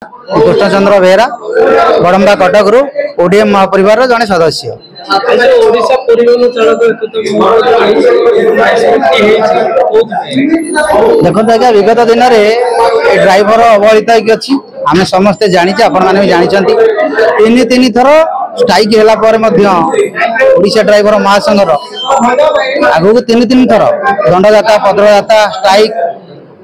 कृष्णचंद्र बेहरा बड़म्बा कटक रु ओडीएम महापरिवार जड़े सदस्य। देखो आज्ञा विगत दिन में ड्राइवर अवहेलित अच्छी आम समस्ते जाचे आपण मैंने भी जानते तीन थर स्ट्राइक होगा ड्राइवर महासंघर आगू तीन थर दंडजाता पदरजाता स्ट्राइक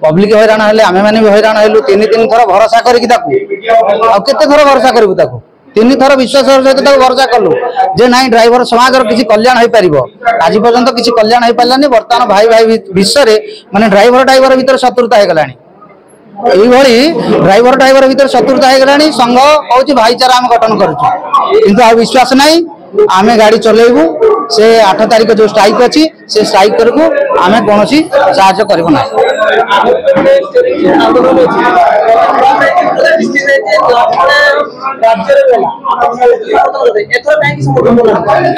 पब्लिक हैरान हेले आमे माने भी हैरान हेलु तीन थर भरोसा करके केते थर भरोसा करू तीन थर विश्वास सहित भरोसा कलु जे नाई ड्राइवर समाज किसी कल्याण हो पार आज पर्यंत किसी कल्याण हो पारानी। बर्तमान भाई भाई विश्व माने ड्राइवर भीतर शत्रुता हो गलानी ड्राइवर भीतर शत्रुता हो गलानी। संघ कहूँ भाईचारा आम गठन करूँ किंतु आ विश्वास नहीं आमे गाड़ी चलेबू से 8 तारिख जो स्ट्राइक अच्छी से स्ट्राइक करू आमे कौन साहाଯ୍य करू ना।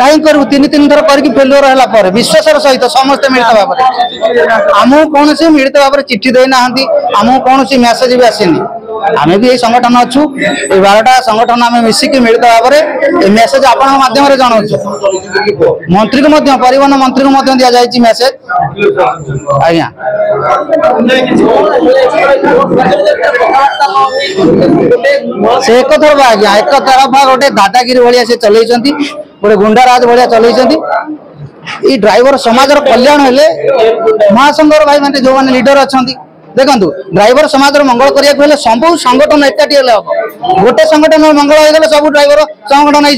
कहीं करू तीन थर करके फेलुअर है विश्वासर सहित समस्त मिलित भाव आमको कौन मिलित भाव चिठी देना आमको कौन मेसेज भी आसनी आम भी यही संगठन अच्छु 12टा संगठन आम मिसिकी मिलित भाव में मेसेज आपण माध्यम जनाऊँ मंत्री को परिवहन मंत्री को दि जाए मेसेज आज्ञा से एक थर आज्ञा एक तरफा गोटे दादागिरी भाया से चल गोटे गुंडाराज भाया चल ड्राइवर समाज कल्याण हेले महासंघर भाई मैंने जो मैंने लीडर अच्छा देखु ड्राइवर समाज मंगल करने सब संगठन एकाठी हम गोटे संगठन मंगल हो सब ड्राइवर संगठन हो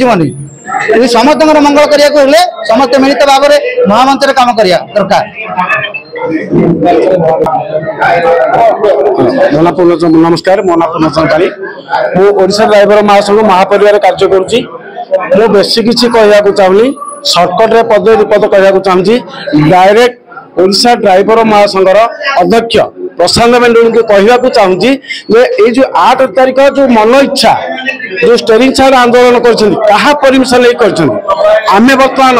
समस्त मंगल करने समस्त मिलित भाव में महामंत्र काम करने दरकार। नमस्कार मो ना पूर्णचंद काली मुझा ड्राइवर महासंघ महापरिवार कार्य करुच्ची मु बेसी किसी कहवाक चाहूनी सर्टकट पद विपद कहवाक चाहूँगी डायरेक्ट ओडिशा ड्राइवर महासंघर अध्यक्ष प्रशांत मेंढुल को कहवाक चाहूँगी ये जो 8 तारिख जो मन इच्छा जो स्टेरिंग छाड़ आंदोलन करमिशन आम बर्तमान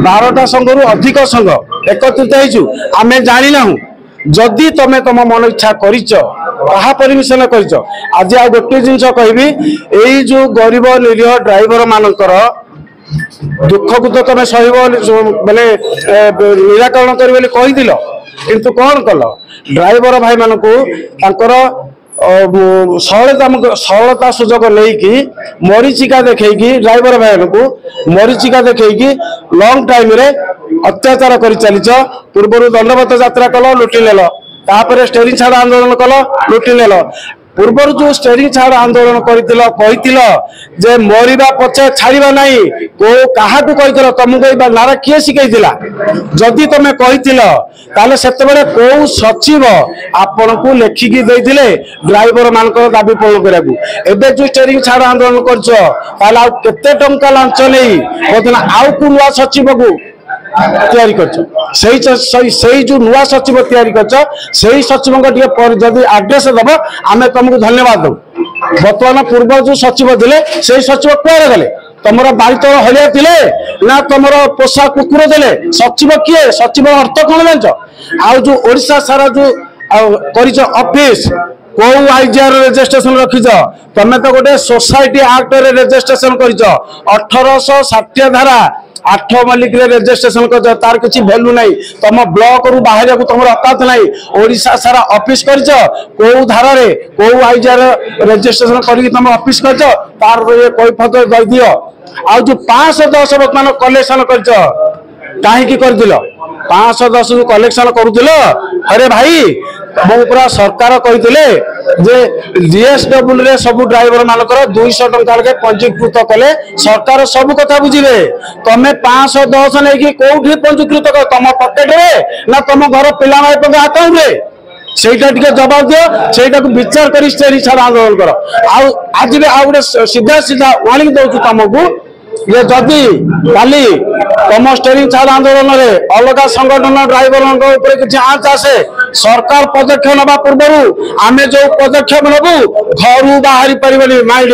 12टा संघ रु अधिक संघ एकत्रित होमें जाना जदि तुम तुम मन इच्छा करमिशन कर आज आ गोटे जिन कहबी यही जो गरीब निरीह ड्राइवर मानकर दुख को तो तुम सह बोले निराकरण कर किंतु कौन कल ड्राइवर भाई मान सरलता सुजोग नहीं मरीचिका देखी ड्राइवर भाई को मरीचिका देखी लंग टाइम रे अत्याचार कर चलीच पूर्व दंडवत यात्रा कल लुटि नेल तापर स्टेरिंग छाड़ आंदोलन कल लुटि नेल पूर्वर जो स्टेरिंग छाड़ आंदोलन जे मरिबा पछे छाड़िबा नहीं को कहा कही तुमको नारा किए शिखला जदि तुम कही से कौ सचिव आपण को लेखिकी देते ड्राइवर मान दाबी पूर्ण करने जो स्टेरिंग छाड़ आंदोलन करते टंका लांच नहीं बर्तमान आउ को नुआ सचिव को तैयारी कर जो नुआ सचिव तैयारी कर सचिव जदि आड्रेस दब आम तुमको धन्यवाद दू। बर्तमान पूर्व जो सचिव थे से सचिव कुआरे गले तुम बाड़ी तल हलिया थे ना तुम पोषा कुकुर देले सचिव किए सचिव अर्थ कौन जान आउ जो ओडिशा सारा जो कर ऑफिस कौ आईजीआर रजिस्ट्रेशन रखीच तुम तो गोटे सोसाइटी एक्ट रजिस्ट्रेशन कर 1860 धारा 8 मल्लिक रजिस्ट्रेशन कर तार किसी भैल्यू नहीं तुम ब्लॉक रु बाहर तुम औकात नहीं ओडिशा सारा ऑफिस कर कौ धारा कौ आईजीआर रजिस्ट्रेशन करके तुम ऑफिस कर तार कैफत दे दियो आ जो 510 बर्तमान कलेक्शन कहीं कर 510 जो कलेक्शन करुल अरे भाई मो पूरा सरकार कहते जीएसडब्ल्यू सब ड्राइवर मानकर 200 टंका लगे पंजीकृत कले सरकार सब कथा बुझे तुम 510 नहीं कौटी पंजीकृत कर तुम पकेट रे ना तुम घर पिला अकाउंट रे सेटा टिके जवाब दियो सेटा को विचार कर स्टेरिंग छाड़ आंदोलन कर आज भी आउ सीधा सीधा वाणी दौर तुमको ये जदि काली तुम स्टेरिंग छाड़ आंदोलन में अलग संगठन ड्राइवर किसी आँच आसे सरकार पदक्षेप ना पूर्व आम जो पदक्षेप नबू घर बाहरी पारे माइंड